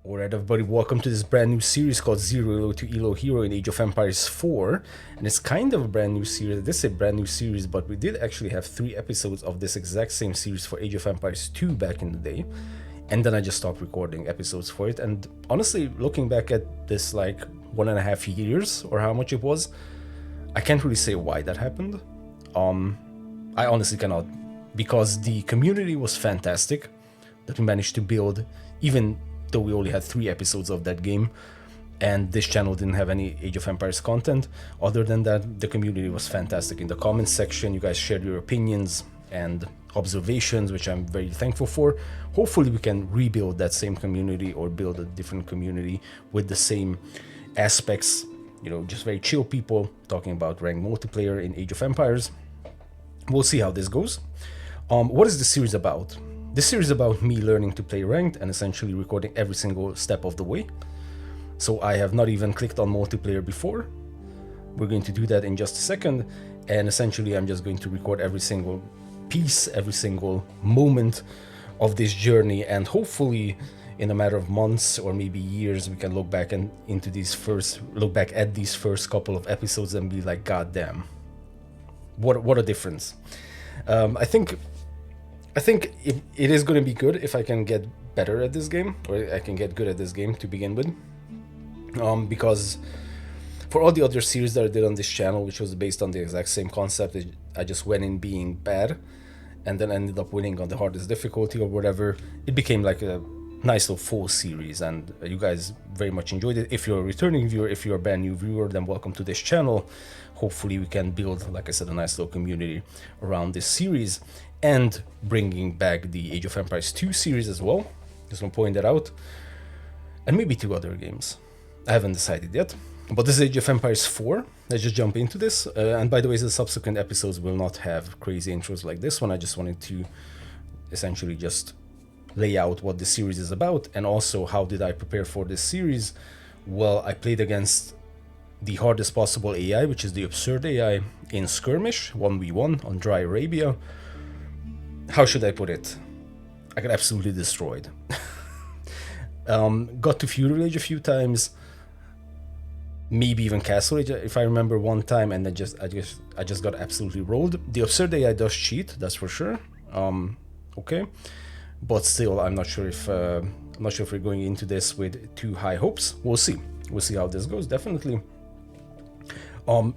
Alright everybody, welcome to this brand new series called Zero Elo to Elo Hero in Age of Empires 4. And it's kind of a brand new series. This is a brand new series, but we did actually have 3 episodes of this exact same series for Age of Empires 2 back in the day. And then I just stopped recording episodes for it. And honestly, looking back at this like 1.5 years or how much it was, I can't really say why that happened. I honestly cannot, because the community was fantastic that we managed to build, even though we only had 3 episodes of that game, and this channel didn't have any Age of Empires content. Other than that, the community was fantastic. In the comments section, you guys shared your opinions and observations, which I'm very thankful for. Hopefully we can rebuild that same community or build a different community with the same aspects, you know, just very chill people talking about ranked multiplayer in Age of Empires. We'll see how this goes. What is this series about? This series is about me learning to play ranked and essentially recording every single step of the way. So I have not even clicked on multiplayer before. We're going to do that in just a second, and essentially I'm just going to record every single piece, every single moment of this journey, and hopefully in a matter of months or maybe years we can look back at these first couple of episodes and be like, god damn, what a difference. I think it is going to be good if I can get better at this game, or I can get good at this game to begin with. Because for all the other series that I did on this channel, which was based on the exact same concept, I just went in being bad and then ended up winning on the hardest difficulty or whatever. It became like a nice little full series, and you guys very much enjoyed it. If you're a returning viewer, if you're a brand new viewer, then welcome to this channel. Hopefully we can build, like I said, a nice little community around this series, and bringing back the Age of Empires 2 series as well. Just want to point that out. And maybe 2 other games. I haven't decided yet. But this is Age of Empires 4. Let's just jump into this. And by the way, the subsequent episodes will not have crazy intros like this one. I just wanted to essentially just lay out what the series is about, and also how did I prepare for this series. Well, I played against the hardest possible AI, which is the Absurd AI, in Skirmish 1v1 on Dry Arabia. How should I put it? I got absolutely destroyed. Got to Feudal Age a few times, maybe even Castle Age if I remember one time, and then I just got absolutely rolled. The Absurd AI does cheat, that's for sure. Okay, but still, I'm not sure if we're going into this with too high hopes. We'll see. We'll see how this goes. Definitely.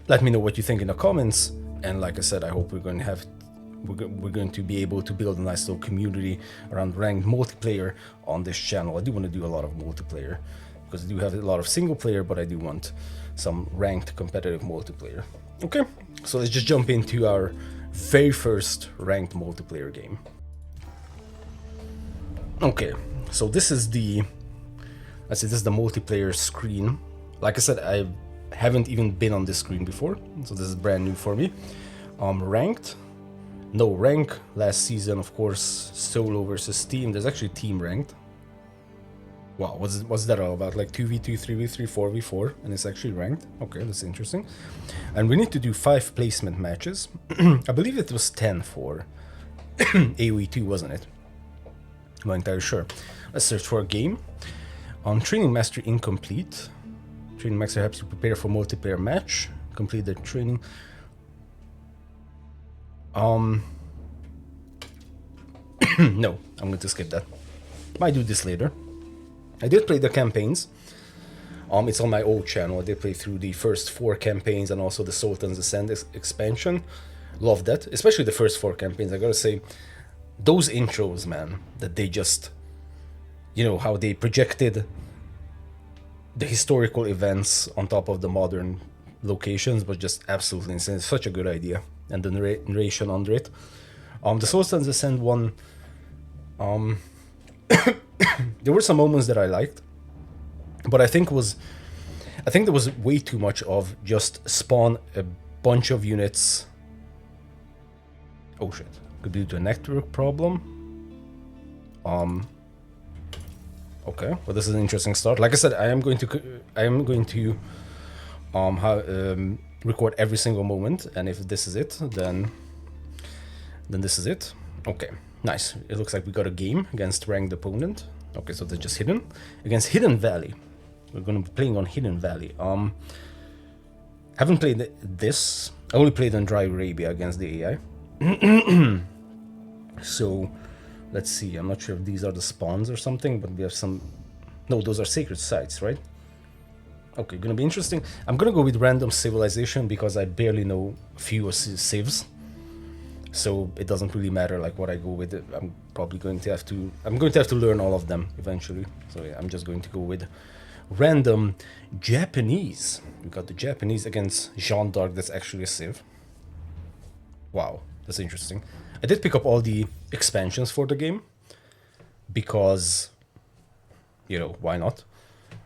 Let me know what you think in the comments, and like I said, I hope we're going to be able to build a nice little community around ranked multiplayer on this channel. I do want to do a lot of multiplayer because I do have a lot of single player, but I do want some ranked competitive multiplayer. Okay, so let's just jump into our very first ranked multiplayer game. Okay, so this is the multiplayer screen. Like I said, I haven't even been on this screen before, so this is brand new for me. Ranked. No rank. Last season, of course, solo versus team. There's actually team ranked. Wow, what's that all about? Like 2v2, 3v3, 4v4, and it's actually ranked. Okay, that's interesting. And we need to do 5 placement matches. I believe it was 10 for AoE4, wasn't it? I'm not entirely sure. Let's search for a game. Training Master incomplete. Training Master helps you prepare for multiplayer match. Complete the training. No, I'm going to skip that. Might do this later. I did play the campaigns. It's on my old channel. I did play through the first 4 campaigns and also the Sultan's Ascent expansion. Love that, especially the first 4 campaigns. I gotta say, those intros, man, that they just, you know, how they projected the historical events on top of the modern locations was just absolutely insane. It's such a good idea. And the narration under it. The Sultan's Ascent one, there were some moments that I liked, but I think there was way too much of just spawn a bunch of units. Oh shit, could be due to a network problem. Okay, well, this is an interesting start. Like I said, I am going to record every single moment, and if this is it, then this is it. Okay, nice. It looks like we got a game against ranked opponent. Okay, so they're just hidden. Against Hidden Valley. We're gonna be playing on Hidden Valley. Haven't played this. I only played on Dry Arabia against the AI. So, let's see. I'm not sure if these are the spawns or something, but we have some... No, those are sacred sites, right? Okay, gonna be interesting. I'm gonna go with random civilization because I barely know a few civs. So it doesn't really matter like what I go with. I'm probably going to have to... I'm going to have to learn all of them eventually. So yeah, I'm just going to go with random Japanese. We got the Japanese against Jeanne d'Arc. That's actually a civ. Wow, that's interesting. I did pick up all the expansions for the game because, you know, why not?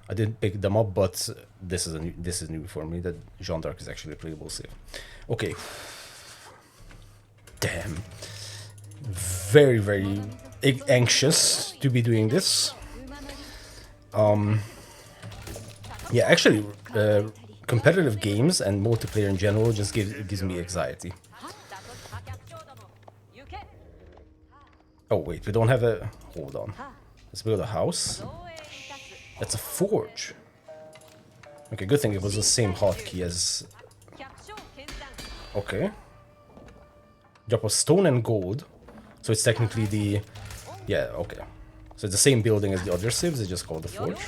I didn't pick them up, but this is new for me. That Jeanne d'Arc is actually a playable civ. Okay. Damn. Very, very anxious to be doing this. Yeah, actually, competitive games and multiplayer in general just gives me anxiety. Oh wait, we don't have a... Hold on. Let's build a house. That's a forge. Okay, good thing it was the same hotkey as... Okay. Drop of stone and gold. So it's technically the... Yeah, okay. So it's the same building as the other civs, it's just called the forge.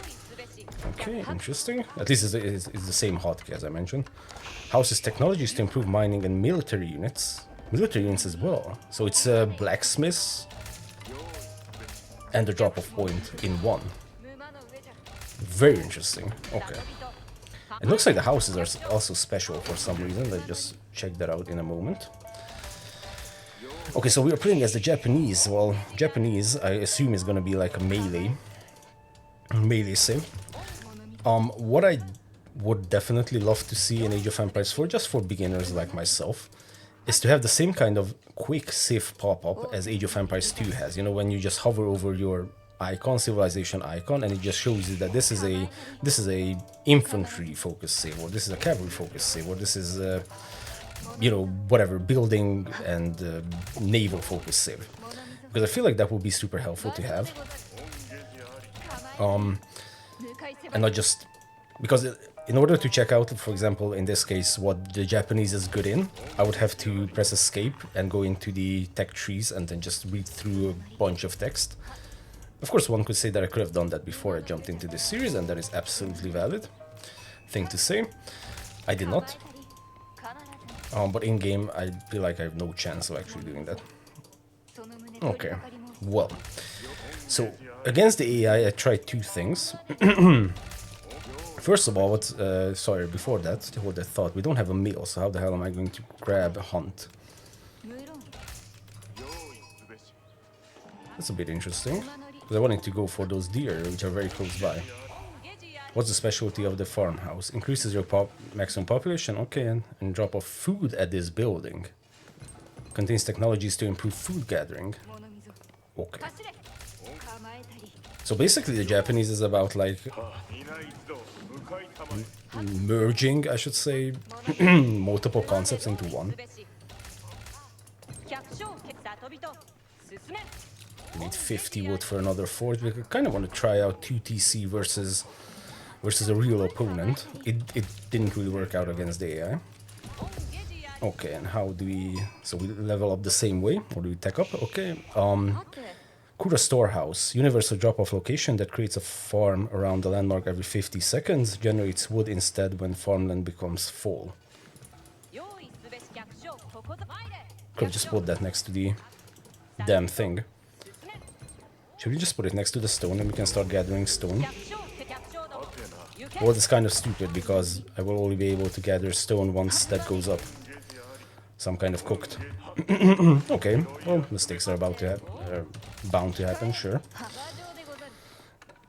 Okay, interesting. At least it's the same hotkey as I mentioned. Houses technologies to improve mining and military units. Military units as well. So it's a blacksmith and a drop of point in one. Very interesting. Okay. It looks like the houses are also special for some reason. Let's just check that out in a moment. Okay, so we are playing as the Japanese. Well, Japanese, I assume, is going to be like a melee civ. What I would definitely love to see in Age of Empires 4, just for beginners like myself, is to have the same kind of quick civ pop-up as Age of Empires 2 has. You know, when you just hover over your icon, civilization icon, and it just shows you that this is a infantry focused civ, or this is a cavalry focused civ, or this is you know, whatever, building and naval focused civ. Because I feel like that would be super helpful to have. And not just... Because in order to check out, for example, in this case, what the Japanese is good in, I would have to press escape and go into the tech trees and then just read through a bunch of text. Of course, one could say that I could have done that before I jumped into this series, and that is absolutely valid thing to say. I did not. But in-game, I feel like I have no chance of actually doing that. Okay, well. So, against the AI, I tried two things. First of all, sorry, before that, what I thought, we don't have a meal, so how the hell am I going to grab a hunt? That's a bit interesting, because I wanted to go for those deer, which are very close by. What's the specialty of the farmhouse? Increases your maximum population, okay, and drop of food at this building. Contains technologies to improve food gathering. Okay. So basically the Japanese is about like merging, I should say, multiple concepts into one. We need 50 wood for another forge. We kind of want to try out 2TC versus a real opponent. It didn't really work out against the AI. Okay, and how do we... So we level up the same way, or do we tech up? Okay. Kura Storehouse. Universal drop-off location that creates a farm around the landmark every 50 seconds. Generates wood instead when farmland becomes full. Could have just put that next to the damn thing. Should we just put it next to the stone and we can start gathering stone? Well, it's kind of stupid because I will only be able to gather stone once that goes up. So I'm kind of cooked. Okay, well, mistakes are bound to happen, sure.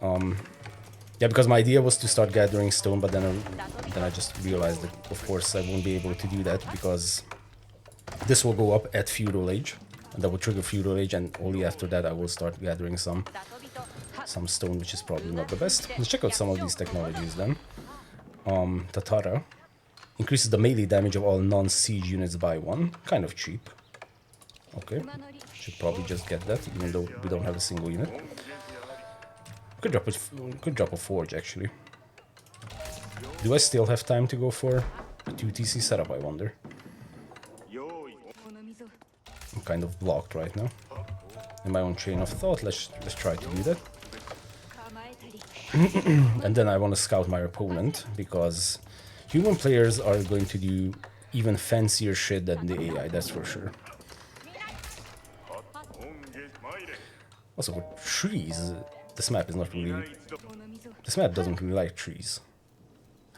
Yeah, because my idea was to start gathering stone, but then I just realized that, of course, I won't be able to do that because this will go up at feudal age, and that will trigger feudal age, and only after that I will start gathering some stone, which is probably not the best. Let's check out some of these technologies then. Tatara increases the melee damage of all non-siege units by 1. Kind of cheap. Okay, should probably just get that, even though we don't have a single unit. Could drop a forge actually. Do I still have time to go for a 2TC setup, I wonder? I'm kind of blocked right now. In my own chain of thought, let's try to do that. And then I want to scout my opponent, because human players are going to do even fancier shit than the AI, that's for sure. Also, for trees, this map is not really... This map doesn't really like trees.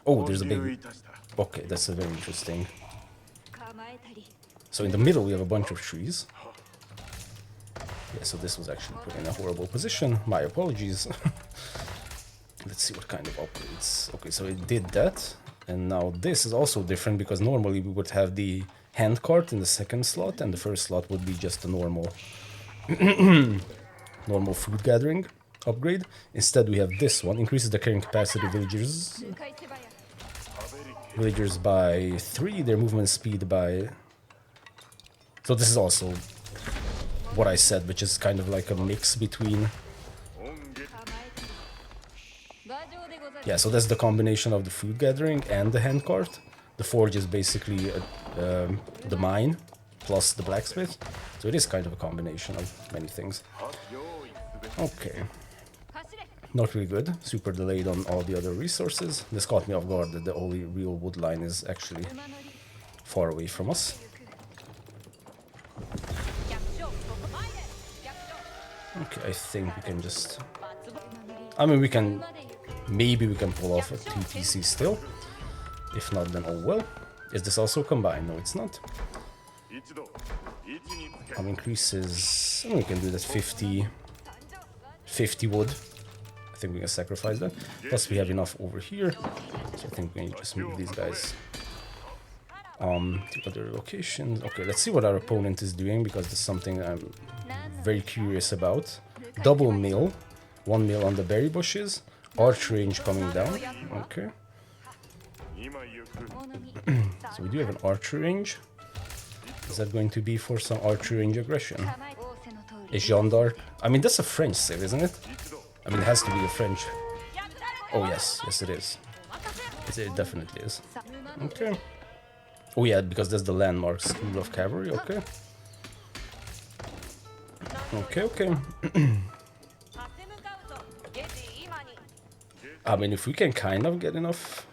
Oh, there's a big... Okay, that's a very interesting. So in the middle we have a bunch of trees. Yeah, so this was actually put in a horrible position. My apologies. Let's see what kind of upgrades. Okay, so it did that. And now this is also different, because normally we would have the hand cart in the second slot, and the first slot would be just a normal normal food gathering upgrade. Instead we have this one, increases the carrying capacity of villagers by 3, their movement speed by... So this is also what I said, which is kind of like a mix between... Yeah, so that's the combination of the food gathering and the hand cart. The forge is basically the mine plus the blacksmith. So it is kind of a combination of many things. Okay. Not really good. Super delayed on all the other resources. This caught me off guard that the only real wood line is actually far away from us. Okay, I think we can just... I mean, we can... Maybe we can pull off a 2TC still. If not, then oh well. Is this also combined? No, it's not. Increases... we can do that 50 wood. I think we can sacrifice that. Plus we have enough over here. So I think we can just move these guys to other locations. Okay, let's see what our opponent is doing, because there's something I'm very curious about. Double mill. 1 mill on the berry bushes. Arch range coming down. Okay. So we do have an archer range. Is that going to be for some archer range aggression? Is Jeanne d'Arc? I mean, that's a French save, isn't it? I mean, it has to be a French. Oh, yes. Yes, it is. It definitely is. Okay. Oh, yeah, because there's the landmark School of Cavalry. Okay. Okay, okay. I mean, if we can kind of get enough,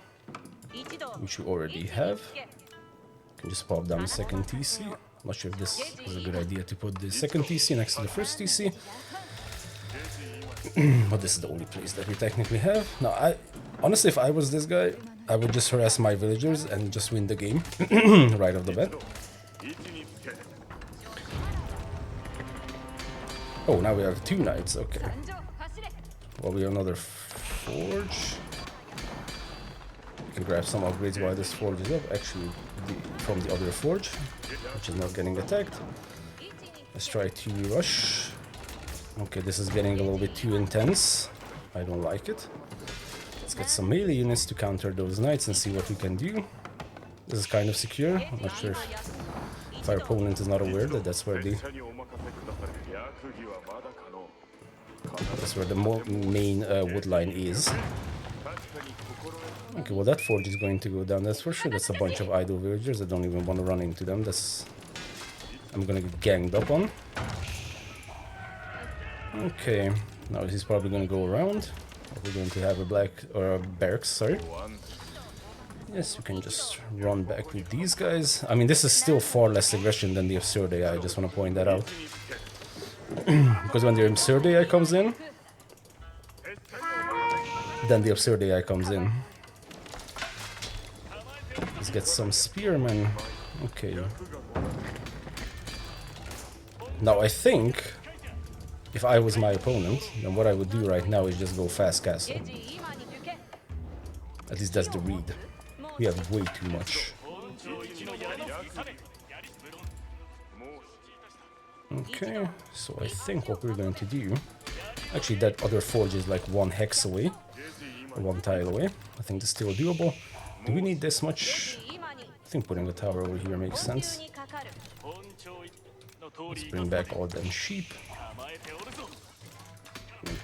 which we already have, we can just pop down the second TC. I'm not sure if this is a good idea to put the second TC next to the first TC. But this is the only place that we technically have. Now, honestly, if I was this guy, I would just harass my villagers and just win the game right off the bat. Oh, now we have 2 knights, okay. Well, we have another forge. We can grab some upgrades while this forge is up. Actually, from the other forge, which is not getting attacked. Let's try to rush. Okay, this is getting a little bit too intense. I don't like it. Let's get some melee units to counter those knights and see what we can do. This is kind of secure. I'm not sure if our opponent is not aware that that's where the main wood line is. Okay, well that forge is going to go down, that's for sure. That's a bunch of idle villagers. I don't even want to run into them. I'm gonna get ganged up on. Okay, now he's probably gonna go around. We're going to have a barracks, sorry. Yes, we can just run back with these guys. I mean, this is still far less aggression than the absurd AI, I just want to point that out. Because when the absurd AI comes in, then the absurd AI comes in. Let's get some spearmen. Okay. Now I think if I was my opponent, then what I would do right now is just go fast castle. At least that's the read. We have way too much. Okay, so I think what we're going to do... Actually, that other forge is like 1 hex away. Or 1 tile away. I think that's still doable. Do we need this much? I think putting a tower over here makes sense. Let's bring back all them sheep.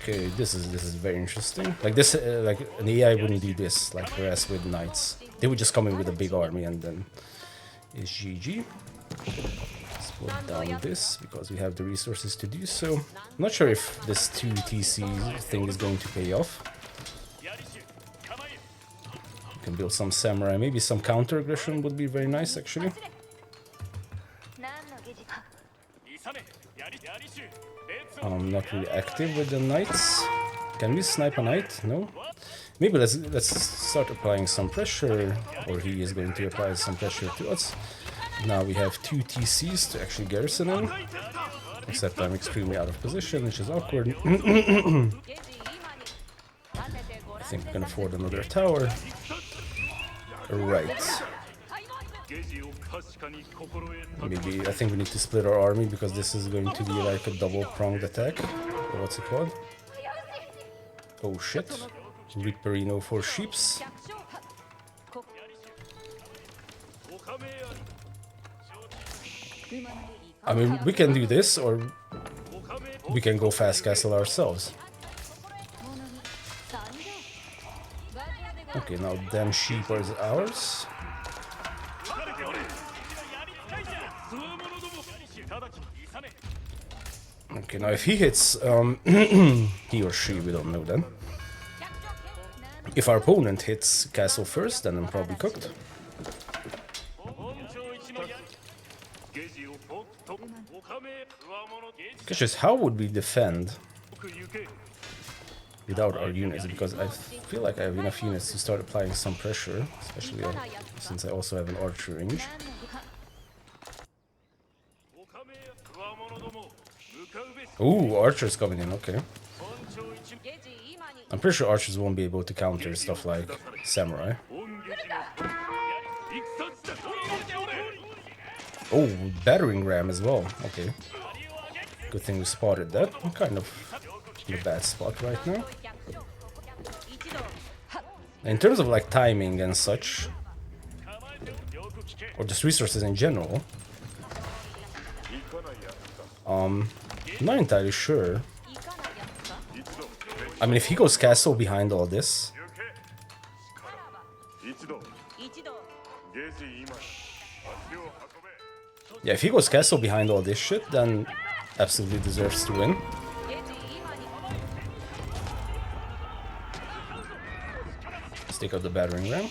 Okay, this is very interesting. Like this, like an AI wouldn't do this, like harass with knights. They would just come in with a big army and then it's GG. Let's put down this because we have the resources to do so. I'm not sure if this 2 TC thing is going to pay off. We can build some samurai. Maybe some counter aggression would be very nice actually. I'm not really active with the knights. Can we snipe a knight? No. Maybe let's start applying some pressure, or he is going to apply some pressure to us. Now we have 2 TCs to actually garrison in. Except I'm extremely out of position, which is awkward. I think we can afford another tower. Right. Maybe I think we need to split our army because this is going to be like a double-pronged attack. Or what's it called? Oh shit. Ripperino for sheeps. I mean, we can do this, or we can go fast castle ourselves. Okay, now damn sheep is ours. Okay, now if he hits, he or she, we don't know then. If our opponent hits castle first, then I'm probably cooked. Just how would we defend without our units? Because I feel like I have enough units to start applying some pressure, especially since I also have an archer range. Ooh, archers coming in, okay. I'm pretty sure archers won't be able to counter stuff like samurai. Oh, battering ram as well, okay. Good thing we spotted that. I'm kind of in a bad spot right now. In terms of like timing and such, or just resources in general, I'm not entirely sure. I mean, if he goes castle behind all this, yeah, if he goes castle behind all this shit, then absolutely deserves to win. Let's take out the battering ram.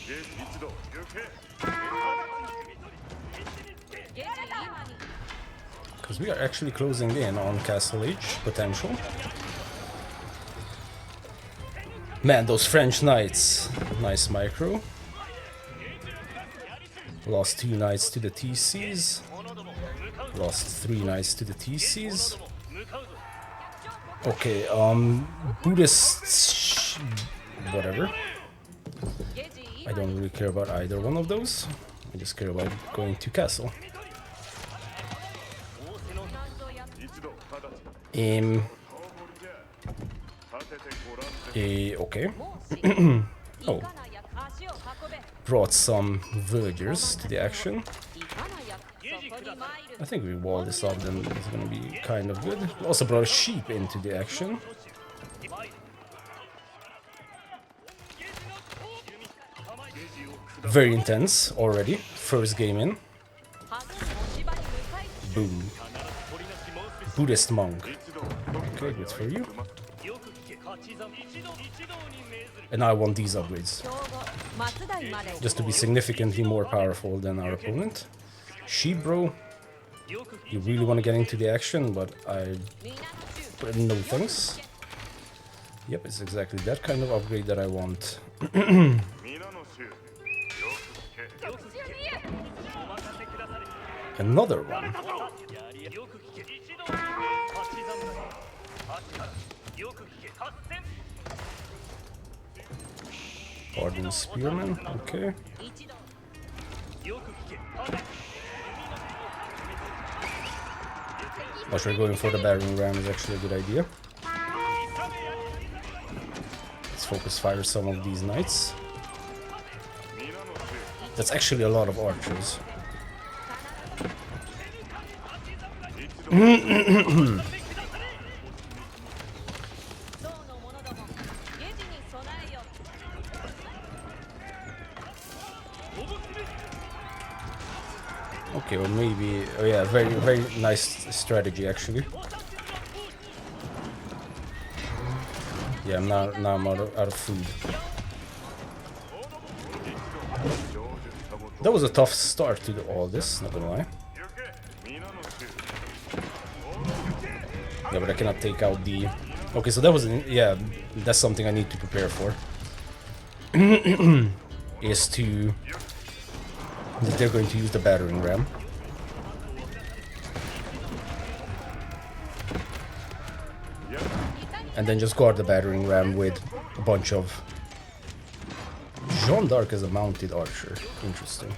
Because we are actually closing in on castle age potential. Man, those French knights. Nice micro. Lost 2 knights to the TCs. Lost 3 knights to the TCs. Okay, Buddhist... whatever. I don't really care about either one of those. I just care about going to castle. Okay. Oh. Brought some villagers to the action. I think we wall this up, then it's gonna be kind of good. We also brought a sheep into the action. Very intense already. First game in. Boom. Buddhist monk. Okay, good for you. And now I want these upgrades. Just to be significantly more powerful than our opponent. Sheep, bro. You really want to get into the action, but no thanks. Yep, it's exactly that kind of upgrade that I want. Another one. Pardon Spearman, okay. Not sure going for the battering ram is actually a good idea. Let's focus fire some of these knights. That's actually a lot of archers. Okay, or maybe... Oh yeah, very nice strategy, actually. Yeah, now I'm out of food. That was a tough start to all this, not gonna lie. Yeah, but I cannot take out the... Okay, so that was... Yeah, that's something I need to prepare for. Is to... That they're going to use the battering ram. And then just guard the battering ram with a bunch of... Jeanne d'Arc as a mounted archer. Interesting.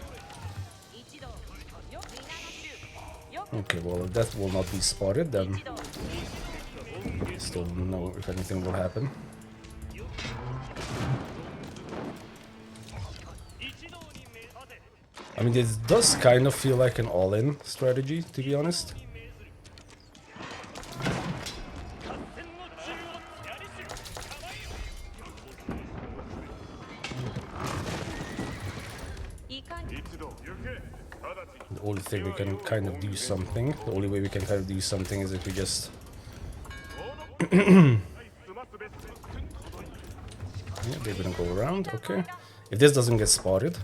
Okay, well, if that will not be spotted, then... Still don't know if anything will happen. I mean, this does kind of feel like an all-in strategy, to be honest. The only thing we can kind of do something, the only way we can kind of do something is if we just... Yeah, they're gonna go around, okay. If this doesn't get spotted...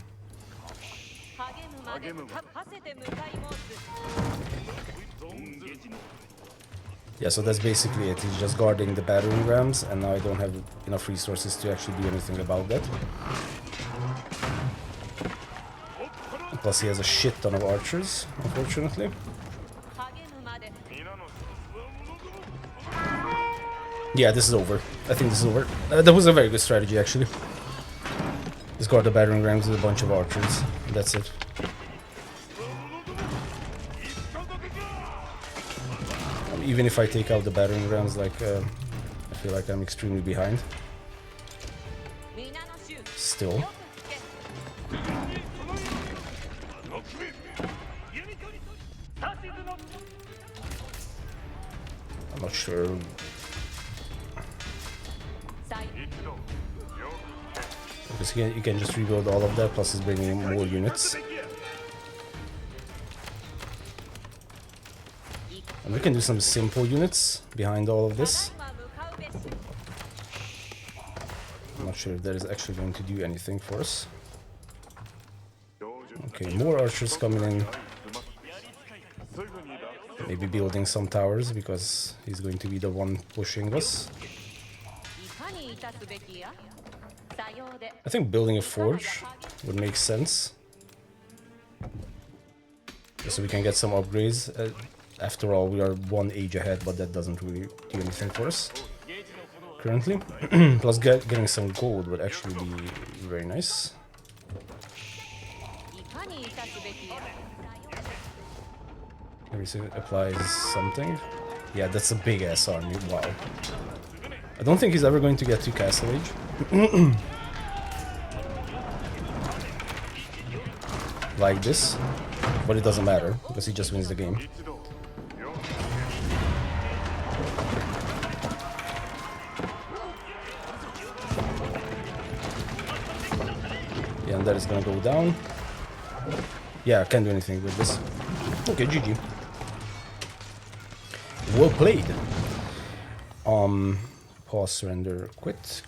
Yeah, so that's basically it. He's just guarding the battering rams, and now I don't have enough resources to actually do anything about that. Plus he has a shit ton of archers, unfortunately. Yeah, this is over. I think this is over. That was a very good strategy, actually. Just guard the battering rams with a bunch of archers. That's it. Even if I take out the battering rams, like, I feel like I'm extremely behind. Still. I'm not sure. Because you can just rebuild all of that, plus it's bringing in more units. And we can do some simple units behind all of this. I'm not sure if that is actually going to do anything for us. Okay, more archers coming in. Maybe building some towers, because he's going to be the one pushing us. I think building a forge would make sense. So we can get some upgrades. After all, we are one age ahead, but that doesn't really do anything for us currently. Plus getting some gold would actually be very nice. Everything applies something. Yeah, that's a big ass army. Wow. I don't think he's ever going to get to Castle Age. Like this. But it doesn't matter, because he just wins the game. Yeah, and that is gonna go down. Yeah, I can't do anything with this. Okay, GG. Well played. Pause, surrender, quit.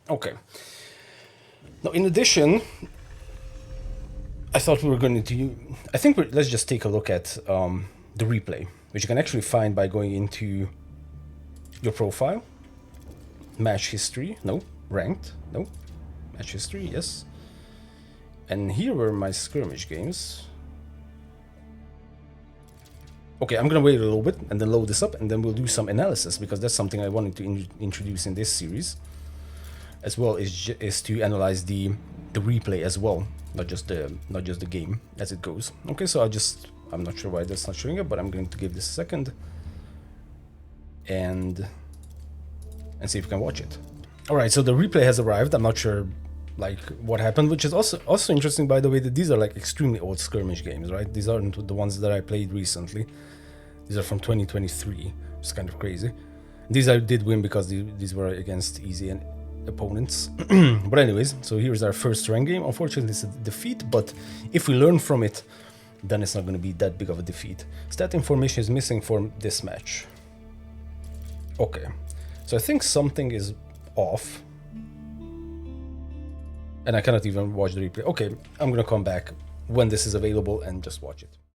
Okay. Now, in addition, I thought we were going to... let's just take a look at the replay, which you can actually find by going into your profile. Match history, no. Ranked, no. Match history, yes. And here were my skirmish games. Okay, I'm gonna wait a little bit and then load this up, and then we'll do some analysis, because that's something I wanted to introduce in this series, as well is to analyze the replay as well, not just the game as it goes. Okay, so I'm not sure why that's not showing up, but I'm going to give this a second and see if we can watch it. All right, so the replay has arrived. I'm not sure like what happened, which is also interesting, by the way, that these are like extremely old skirmish games, right? These aren't the ones that I played recently. These are from 2023. It's kind of crazy. These I did win because these were against easy opponents. But anyways, so here's our first rank game. Unfortunately, it's a defeat, but if we learn from it then it's not going to be that big of a defeat. Stat information is missing from this match. Okay, so I think something is off. And I cannot even watch the replay. Okay, I'm gonna come back when this is available and just watch it.